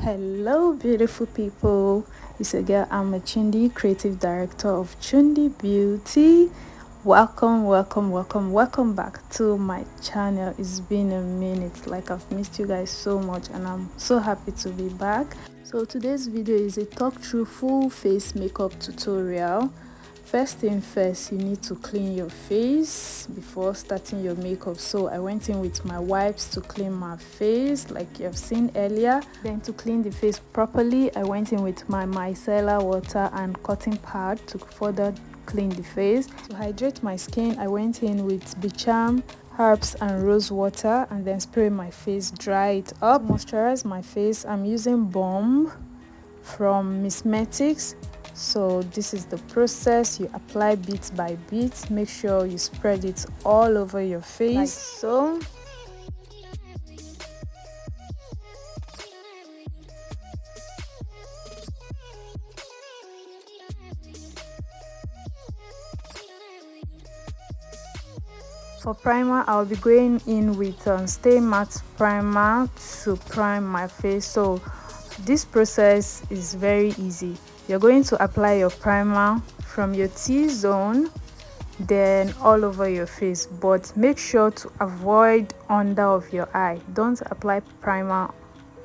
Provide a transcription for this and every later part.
Hello beautiful people, it's your girl Amachundi, creative director of Chundibeauty. Welcome back to my channel. It's been a minute, like I've missed you guys so much and I'm so happy to be back. So today's video is a talk through full face makeup tutorial. First thing first, you need to clean your face before starting your makeup. So I went in with my wipes to clean my face like you have seen earlier. Then to clean the face properly, I went in with my micellar water and cotton pad to further clean the face. To hydrate my skin, I went in with Bicham, herbs and rose water and then spray my face, dry it up. To moisturize my face, I'm using Balm from Mismetics. So this is the process. You apply bit by bit, make sure you spread it all over your face like so. For primer, I'll be going in with Stay Matte primer to prime my face. So this process is very easy. You're going to apply your primer from your T-zone, then all over your face, but make sure to avoid under of your eye. Don't apply primer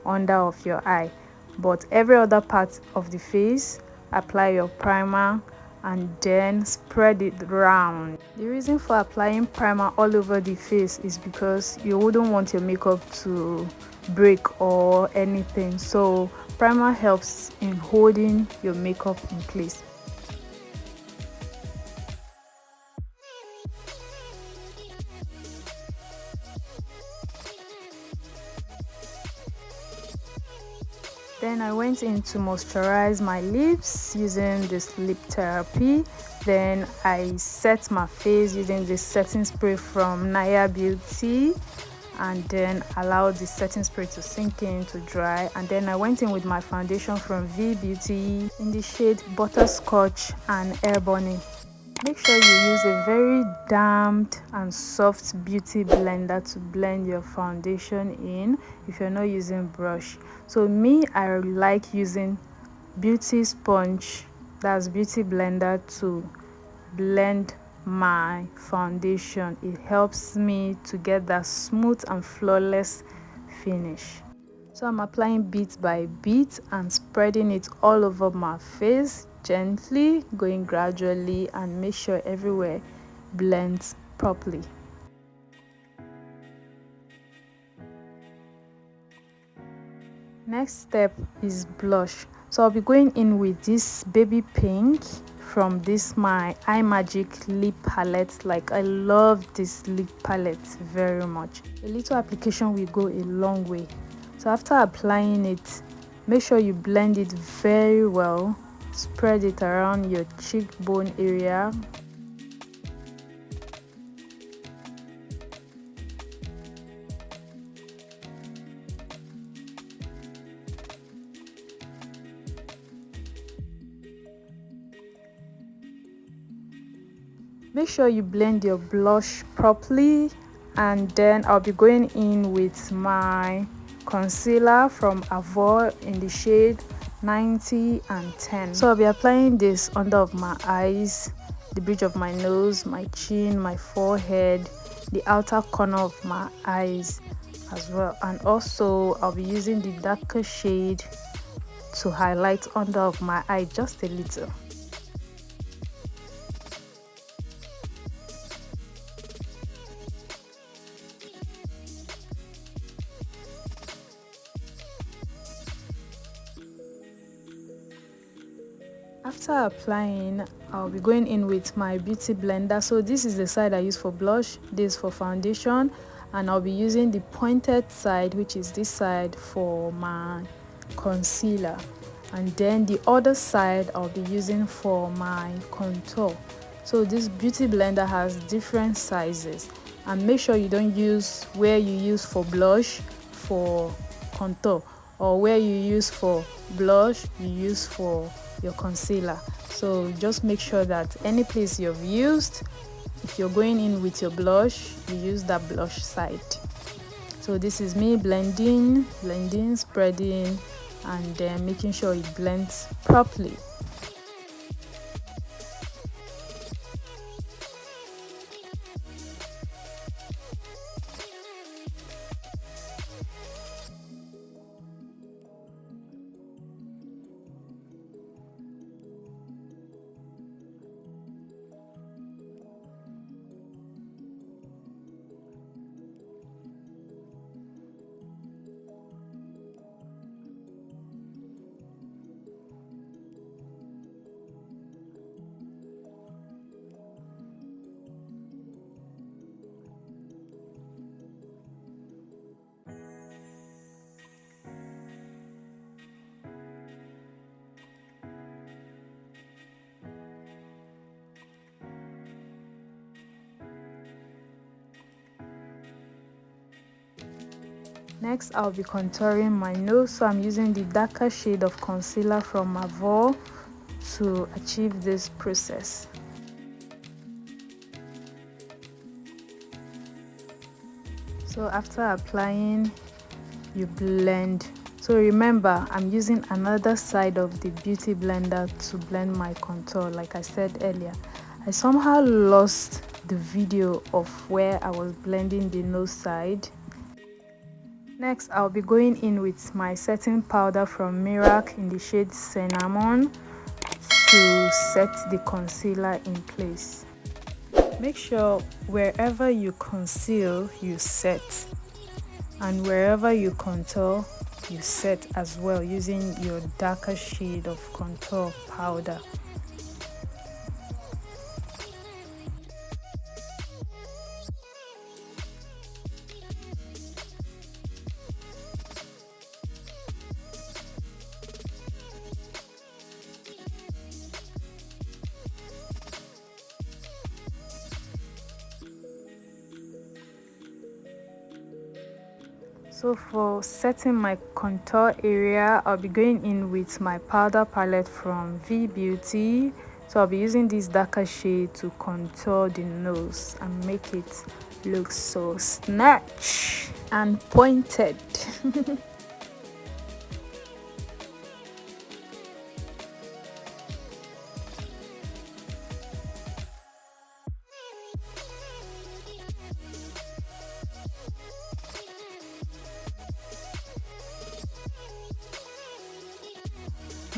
under of your eye, but every other part of the face, apply your primer and then spread it round. The reason for applying primer all over the face is because you wouldn't want your makeup to break or anything. So primer helps in holding your makeup in place. Then I went in to moisturize my lips using this lip therapy. Then I set my face using this setting spray from Naya Beauty and then allow the setting spray to sink in to dry. And then I went in with my foundation from V Beauty in the shade Butterscotch and Airborne. Make sure you use a very damped and soft beauty blender to blend your foundation in if you're not using brush. So me, I like using beauty sponge, that's beauty blender, to blend my foundation. It helps me to get that smooth and flawless finish. So I'm applying bit by bit and spreading it all over my face, gently going gradually, and make sure everywhere blends properly. Next step is blush. So I'll be going in with this baby pink from this my iMagic lip palette. Like I love this lip palette very much. A little application will go a long way. So after applying it, make sure you blend it very well. Spread it around your cheekbone area. Make sure you blend your blush properly, and then I'll be going in with my concealer from Avoid in the shade 90 and 10. So I'll be applying this under of my eyes, the bridge of my nose, my chin, my forehead, the outer corner of my eyes as well. And also I'll be using the darker shade to highlight under of my eye just a little. After applying, I'll be going in with my beauty blender. So this is the side I use for blush, this for foundation, and I'll be using the pointed side, which is this side, for my concealer, and then the other side I'll be using for my contour. So this beauty blender has different sizes, and make sure you don't use where you use for blush for contour, or where you use for blush you use for your concealer. So just make sure that any place you've used, if you're going in with your blush, you use that blush side. So this is me blending, spreading and then making sure it blends properly. Next, I'll be contouring my nose, so I'm using the darker shade of concealer from Mavor to achieve this process. So after applying, you blend. So remember, I'm using another side of the beauty blender to blend my contour. Like I said earlier, I somehow lost the video of where I was blending the nose side. Next, I'll be going in with my setting powder from Mirac in the shade Cinnamon to set the concealer in place. Make sure wherever you conceal, you set, and wherever you contour, you set as well, using your darker shade of contour powder. So for setting my contour area, I'll be going in with my powder palette from V Beauty. So I'll be using this darker shade to contour the nose and make it look so snatched and pointed.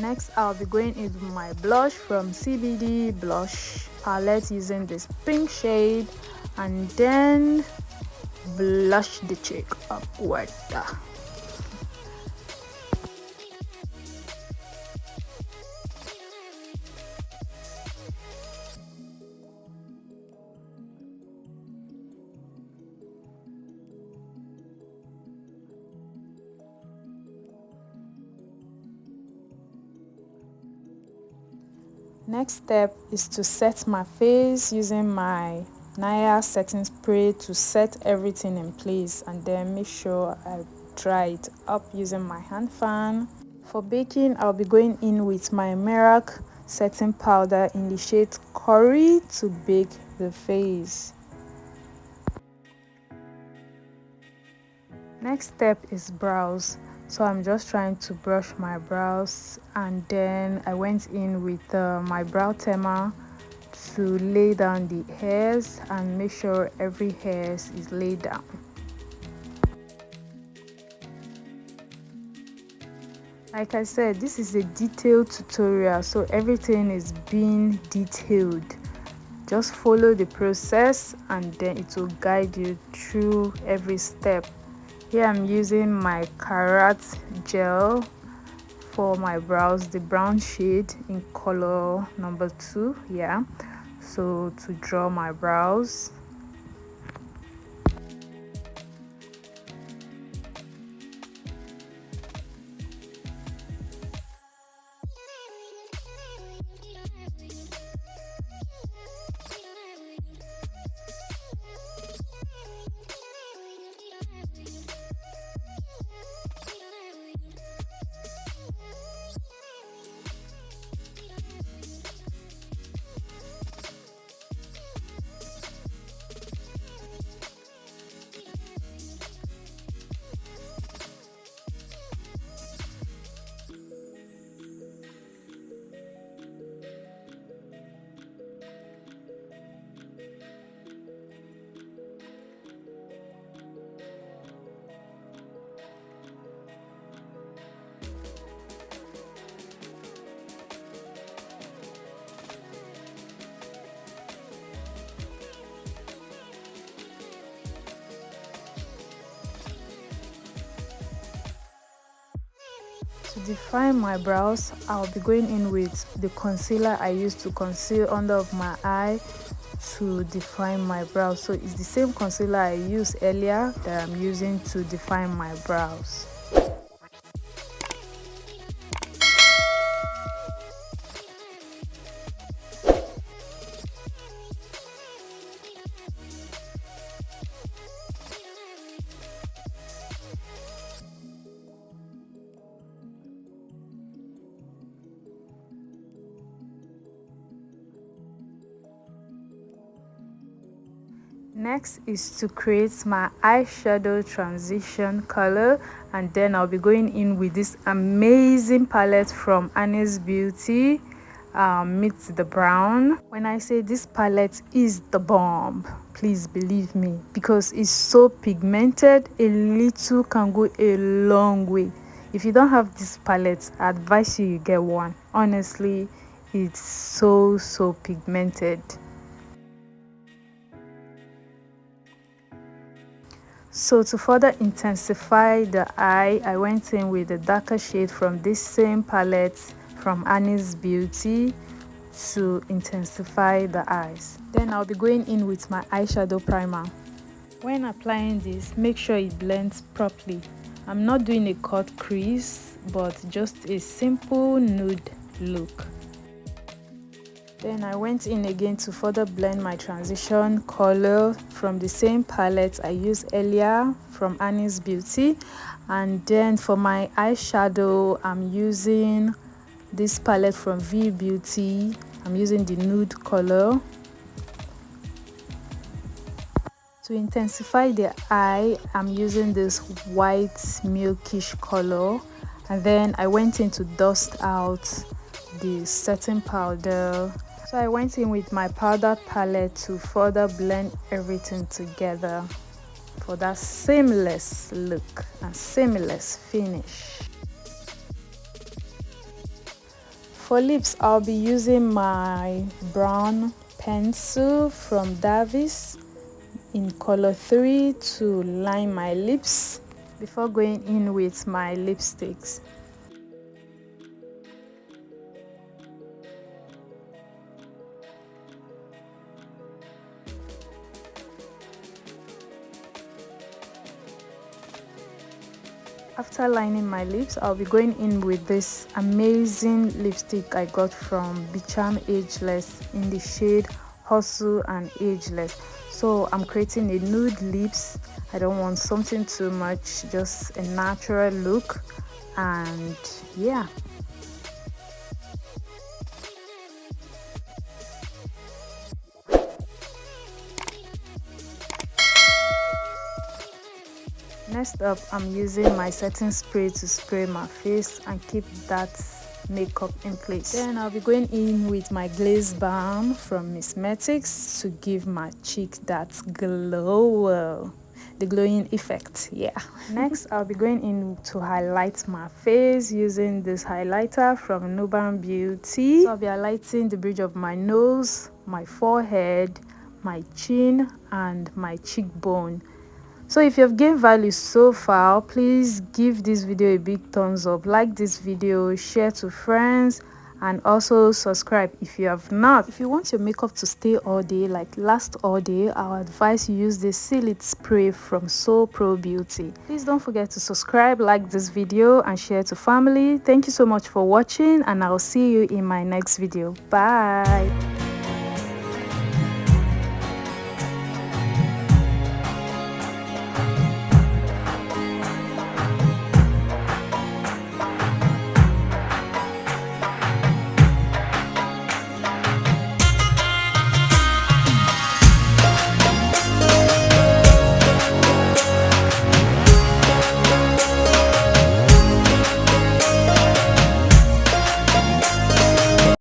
Next, I'll be going in with my blush from CBD Blush palette using this pink shade, and then blush the cheek upward. Next step is to set my face using my Naya setting spray to set everything in place, and then make sure I dry it up using my hand fan. For baking, I'll be going in with my Mirac setting powder in the shade Curry to bake the face. Next step is brows. So I'm just trying to brush my brows, and then I went in with my brow tamer to lay down the hairs and make sure every hair is laid down. Like I said, this is a detailed tutorial, so everything is being detailed. Just follow the process and then it will guide you through every step. Here I'm using my Carrot gel for my brows, the brown shade in color number 2, yeah, so to draw my brows. To define my brows, I'll be going in with the concealer I used to conceal under of my eye to define my brows. So it's the same concealer I used earlier that I'm using to define my brows. Next is to create my eyeshadow transition color, and then I'll be going in with this amazing palette from Chundibeauty, Meet the Brown. When I say this palette is the bomb, please believe me, because it's so pigmented. A little can go a long way. If you don't have this palette, I advise you get one. Honestly, it's so pigmented. So to further intensify the eye, I went in with a darker shade from this same palette from Chundibeauty to intensify the eyes. Then I'll be going in with my eyeshadow primer. When applying this, make sure it blends properly. I'm not doing a cut crease, but just a simple nude look. Then I went in again to further blend my transition color from the same palette I used earlier from Chundibeauty. And then for my eyeshadow, I'm using this palette from V Beauty. I'm using the nude color. To intensify the eye, I'm using this white milkish color. And then I went in to dust out the setting powder. So I went in with my powder palette to further blend everything together for that seamless look and seamless finish. For lips, I'll be using my brown pencil from Davis in color 3 to line my lips before going in with my lipsticks. After lining my lips, I'll be going in with this amazing lipstick I got from Bicham Ageless in the shade Hustle and Ageless. So I'm creating a nude lips. I don't want something too much, just a natural look, and yeah. Next up, I'm using my setting spray to spray my face and keep that makeup in place. Then I'll be going in with my glaze balm from Mismetics to give my cheek that glow, the glowing effect. Yeah. Next, I'll be going in to highlight my face using this highlighter from Nuban Beauty. So I'll be highlighting the bridge of my nose, my forehead, my chin, and my cheekbone. So if you have gained value so far, please give this video a big thumbs up, like this video, share to friends, and also subscribe if you have not. If you want your makeup to stay all day, like last all day, I advise you use the Seal It spray from So Pro Beauty. Please don't forget to subscribe, like this video, and share to family. Thank you so much for watching, and I'll see you in my next video. Bye.